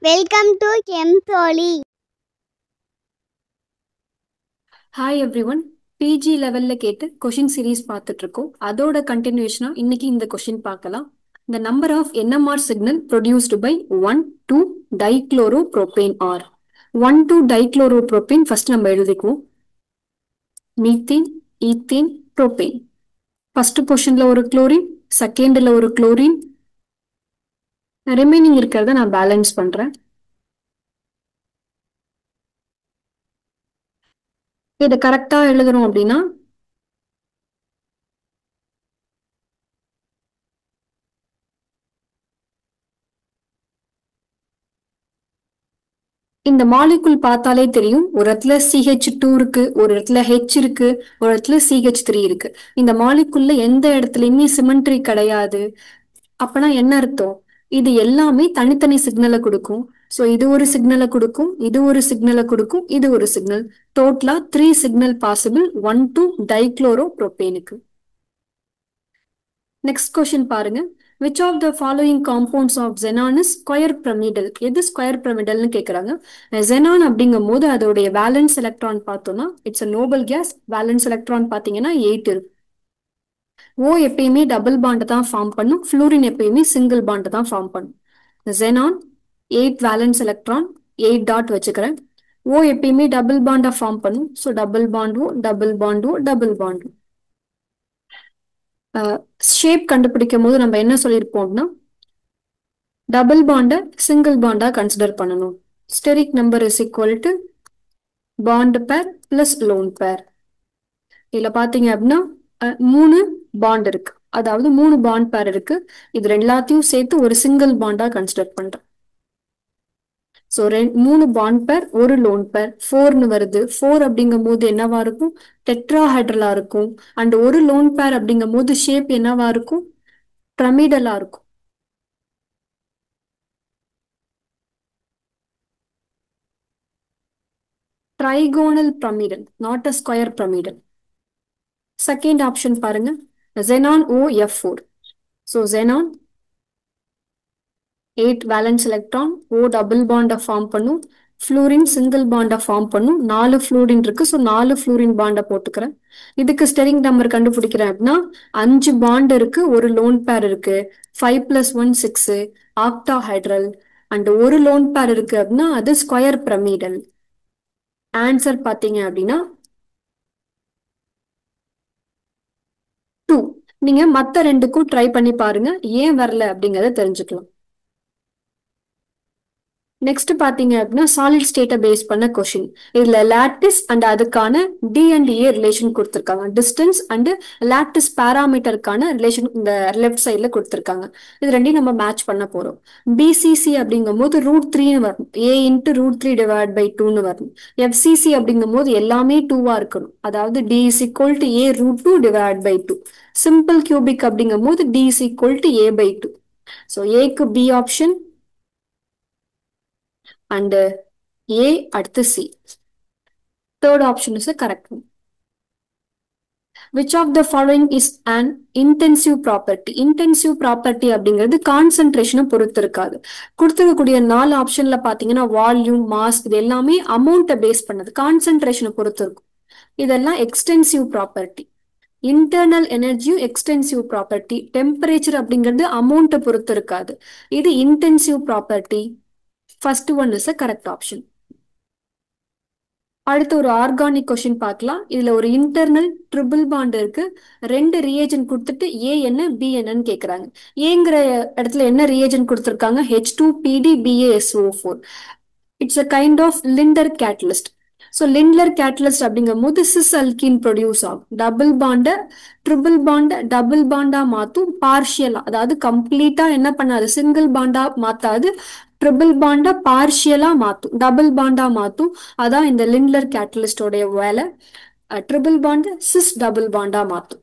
Welcome to Chemtroli. Hi everyone. PG லெவல்ல கேட்டு question series பார்த்துட்டு இருக்கோம். அதோட கண்டினியூஷனா இன்னைக்கு இந்த கொஷின் பார்க்கலாம். The number of NMR signal produced by 1,2 dichloropropan or 1,2 dichloropropan first நம்ம எழுதிக்குவோம். Methane, ethane, propane. ஃபர்ஸ்ட் பொசிஷன்ல ஒரு குளோரின், செகண்ட்ல ஒரு குளோரின், ரிமைனிங் இருக்கிறத நான் பேலன்ஸ் பண்றேன். இதை கரெக்டா எழுதுறோம் அப்படின்னா இந்த மாலிகுல் பார்த்தாலே தெரியும். ஒரு இடத்துல CH2 இருக்கு, ஒரு இடத்துல H இருக்கு, ஒரு இடத்துல CH3 இருக்கு. இந்த மாலிகுல்ல எந்த இடத்துலயுமே சிமெண்ட்ரி கிடையாது. அப்பனா என்ன அர்த்தம்? இது எல்லாமே தனித்தனி சிக்னலை கொடுக்கும். ஸோ இது ஒரு சிக்னலை கொடுக்கும், இது ஒரு சிக்னலை கொடுக்கும், இது ஒரு சிக்னல். டோட்டலா 3 சிக்னல் பாசிபிள் 1,2 டைக்ளோரோப்ரோபேனுக்கு. நெக்ஸ்ட் கொஸ்டின் பாருங்க. Which of the following compounds of xenon is square pyramidal? எது ஸ்கொயர் பிரமிடல்னு கேக்குறாங்க. xenon அப்படிங்கும் போது அதோடைய வேலன்ஸ் எலக்ட்ரான் பார்த்தோம்னா it's a noble gas. Valence electron பாத்தீங்கன்னா 8 இருக்கு. ஓ எப்பயுமே டபுள் பாண்ட் தான் ஃபார்ம் பண்ணும், ஃப்ளூரின் எப்பயுமே சிங்கிள் பாண்ட் தான் ஃபார்ம் பண்ணும். xenon 8 வேலன்ஸ் எலக்ட்ரான் 8 டாட் வச்சுக்கிறேன். ஓ எப்பயுமே டபுள் பாண்டா ஃபார்ம் பண்ணும். So double bond O, double bond O, double bond O. Shape கண்டுபிடிக்கும் போது நம்ம என்ன சொல்லியிருப்போம்னா டபுள் பாண்டை சிங்கிள் பாண்டா கன்சிடர் பண்ணணும். Steric number is equal to bond பேர் பிளஸ் லோன் பேர். இதுல பாத்தீங்க அப்படின்னா 3 பாண்ட் இருக்கு, அதாவது 3 பாண்ட் பேர் இருக்கு. இது எல்லாத்தையும் சேர்த்து ஒரு சிங்கிள் பாண்டா கன்சிடர் பண்றேன். ஸோ 3 பாண்ட் பேர் ஒரு லோன் பேர் 4ன்னு வருது. 4 அப்படிங்கும் போது என்னவா இருக்கும்? டெட்ராஹைட்ரலா இருக்கும். அண்ட் ஒரு லோன் பேர் அப்படிங்கும் போது ஷேப் என்னவா இருக்கும்? பிரமிடலா இருக்கும். Trigonal pyramidal, not a square pyramidal. Second option பாருங்க, xenon OF4. So xenon 8 valence electron, O double bond form பண்ணும், ஃப்ளூரின் சிங்கிள் பாண்டை ஃபார்ம் பண்ணும். 4 ஃப்ளூரின் இருக்கு. ஸோ 4 ஃப்ளூரின் பாண்டை போட்டுக்கிறேன். இதுக்கு ஸ்டெரிக் நம்பர் கண்டுபிடிக்கிறேன் அப்படின்னா 5 பாண்ட் இருக்கு, ஒரு லோன் பேர் இருக்கு. 5 + 1 6 ஆக்டாஹைட்ரல். அண்ட் ஒரு லோன் பேர் இருக்கு அப்படின்னா அது ஸ்கொயர் பிரமிடல். ஆன்சர் பாத்தீங்க அப்படின்னா 2. நீங்க மத்த ரெண்டுக்கும் ட்ரை பண்ணி பாருங்க, ஏன் வரல அப்படிங்கறத தெரிஞ்சுக்கலாம். நெக்ஸ்ட் பாத்தீங்க அப்படின்னா சாலிட் ஸ்டேட்டை பேஸ் பண்ண கொஸ்டின். இதுல லாட்டிஸ் அண்ட் அதுக்கான டி அண்ட் ஏ ரிலேஷன் கொடுத்துருக்காங்க. டிஸ்டன்ஸ் அண்ட் லாட்டிஸ் பேராமீட்டருக்கான ரிலேஷன் இந்த லெஃப்ட் சைட்ல கொடுத்துருக்காங்க. இது ரெண்டையும் நம்ம மேட்ச் பண்ண போறோம். பிசிசி அப்படிங்கும் போது √3ன்னு வரும், ஏ இன்ட்டு √3/2ன்னு வரும். எஃப்சிசி அப்படிங்கும் போது எல்லாமே 2வா இருக்கணும், அதாவது D is equal to A √2/2. Simple cubic அப்படிங்கும் போது D is equal to A/2. So ஏக்கு பி ஆப்ஷன் and A அடுத்து C. Third option is the correct one. Which of the following is an intensive property? Intensive property அப்படிங்கிறது கான்சென்ட்ரேஷனை பொறுத்து இருக்காது. கொடுத்துருக்கக்கூடிய 4 ஆப்ஷன்ல பாத்தீங்கன்னா வால்யூம், மாஸ் இது எல்லாமே அமௌண்ட்டை பேஸ் பண்ணது, கான்சென்ட்ரேஷனை பொறுத்து இருக்கும். இதெல்லாம் எக்ஸ்டென்சிவ் ப்ராப்பர்ட்டி. இன்டர்னல் எனர்ஜியும் எக்ஸ்டென்சிவ் ப்ராப்பர்ட்டி. டெம்பரேச்சர் அப்படிங்கிறது அமௌண்ட்டை பொறுத்து இருக்காது. இது intensive property. First one is a correct option. அடுத்து ஒரு ஆர்கானிக் கொஸ்டின் பார்க்கலாம். இதுல ஒரு இன்டர்னல் ட்ரிபிள் பாண்ட் இருக்கு. 2 ரியேஜன் கொடுத்துட்டு ஏ என்ன பி என்னன்னு கேக்குறாங்க. ஏங்கிற இடத்துல என்ன ரியேஜன் கொடுத்துருக்காங்க? H2PdBaSO4. It's a kind of Lindlar catalyst. So Lindlar catalyst அப்படிங்கும் போது சிஸ் அல்கின் ப்ரொடியூஸ் ஆகும். டபுள் பாண்டை ட்ரிபிள் பாண்டை டபுள் பாண்டா மாத்தும் பார்ஷியலா, அதாவது கம்ப்ளீட்டா என்ன பண்ணாது, சிங்கிள் பாண்டா மாத்தாது, ட்ரிபிள் பாண்டா பார்ஷியலா மாத்தும், டபுள் பாண்டா மாத்தும். அதான் இந்த லிண்ட்லர் கேட்டலிஸ்டோடைய வேலை. ட்ரிபிள் பாண்டு சிஸ் டபுள் பாண்டா மாத்தும்.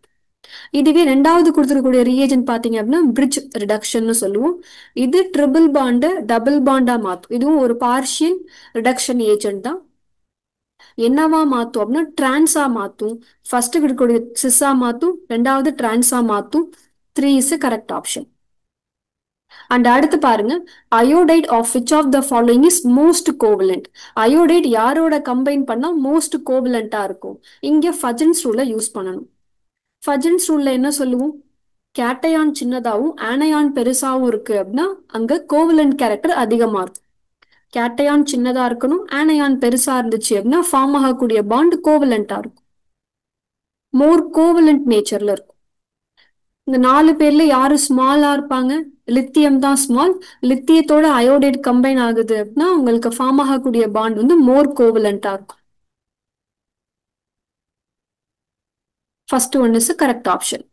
இதுவே ரெண்டாவது கொடுத்துருக்கூடிய ரியேஜன் பாத்தீங்க அப்படின்னா பிரிட்ஜ் ரிடக்ஷன் சொல்லுவோம். இது ட்ரிபிள் பாண்டை டபுள் பாண்டா மாத்தும். இதுவும் ஒரு பார்ஷியல் ரிடக்ஷன் ஏஜென்ட் தான். என்னவா மாத்தும் அப்படின்னா டிரான்ஸா மாத்தும். ஃபர்ஸ்ட் இருக்கக்கூடிய சிஸ்ஸா மாத்தும், ரெண்டாவது டிரான்ஸா மாத்தும். 3 இஸ் கரெக்ட் ஆப்ஷன். அண்ட் அடுத்து பாருங்க, iodide of which of the following is most covalent. Iodide யாரோட கம்பைன் பண்ணா மோஸ்ட் கோவலண்டா இருக்கும்? இங்க ஃபஜன்ஸ் ரூலை யூஸ் பண்ணணும். ஃபஜன்ஸ் ரூல்ல என்ன சொல்லுவோம்? கேட்டையான் சின்னதாகவும் ஆனையான் பெருசாவும் இருக்கு அப்படின்னா அங்க கோவலண்ட் கேரக்டர் அதிகமா இருக்கும். கேட்டையான் சின்னதா இருக்கணும், ஆனையான் பெருசா இருந்துச்சு அப்படின்னா ஃபார்ம் ஆகக்கூடிய பாண்ட் கோவலண்டா இருக்கும், மோர் கோவலண்ட் நேச்சர்ல இருக்கும். இந்த 4 பேர்ல யாரு ஸ்மாலா இருப்பாங்க? லித்தியம் தான் ஸ்மால். லித்தியத்தோட அயோடைட் கம்பைன் ஆகுது அப்படின்னா உங்களுக்கு ஃபார்ம் ஆகக்கூடிய பாண்ட் வந்து மோர் கோவலண்டா இருக்கும். First one is correct option.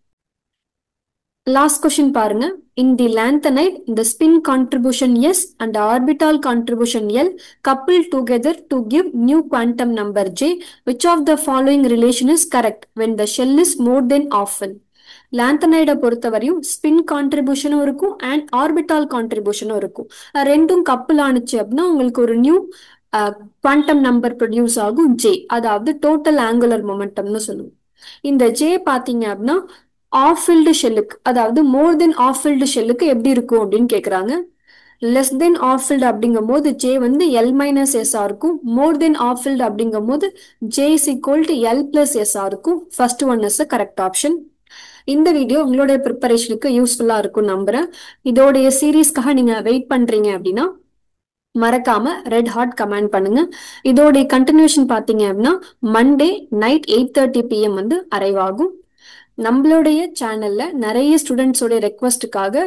Last question பாருங்க. இன் தி lanthanide, the spin contribution S and orbital contribution L couple together to give new quantum number J. Which of the following relation is correct when the shell is more than half full? லாந்தனைடை பொறுத்தவரையும் spin கான்ட்ரிபியூஷனும் இருக்கும் and orbital கான்ட்ரிபியூஷனும் இருக்கும். ரெண்டும் couple ஆனிச்சு அப்படின்னா உங்களுக்கு ஒரு new quantum number produce ஆகும் J, அதாவது டோட்டல் ஆங்குலர் மொமெண்டம்னு சொல்லுவோம். இந்த ஜே பாத்தீங்க அப்படின்னா ஆஃப் ஃபில்டு ஷெல்லுக்கு, அதாவது மோர் தென் ஆஃப் ஃபில்டு ஷெல்லுக்கு எப்படி இருக்கும் அப்படின்னு கேக்குறாங்க. லெஸ் தென் ஆஃப் ஃபில்டு அப்படிங்கும் போது ஜே வந்து எல் மைனஸ் எஸ்ஆ இருக்கும். மோர் தென் ஆஃப் ஃபில்டு அப்படிங்கும் போது J is equal to L plus எஸ்ஆ இருக்கும். First one is correct option. இந்த வீடியோ உங்களுடைய ப்ரிப்பரேஷனுக்கு யூஸ்ஃபுல்லா இருக்கும் நம்புறேன். இதோடைய சீரீஸ்க்காக நீங்க வெயிட் பண்றீங்க அப்படின்னா மறக்காம ரெட் ஹாட் கமெண்ட் பண்ணுங்க. இதோடைய கண்டினியூஷன் பாத்தீங்க அப்படின்னா மண்டே நைட் 8:30 PM வந்து அரைவாகும். நம்மளுடைய சேனல்ல நிறைய ஸ்டூடெண்ட்ஸோட ரெக்வஸ்டுக்காக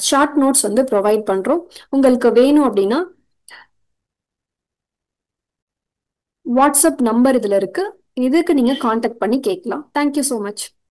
ஷார்ட் நோட்ஸ் வந்து ப்ரொவைட் பண்றோம். உங்களுக்கு வேணும் அப்படின்னா வாட்ஸ்அப் நம்பர் இதுல இருக்கு, இதுக்கு நீங்க கான்டாக்ட் பண்ணி கேட்கலாம். Thank you so much.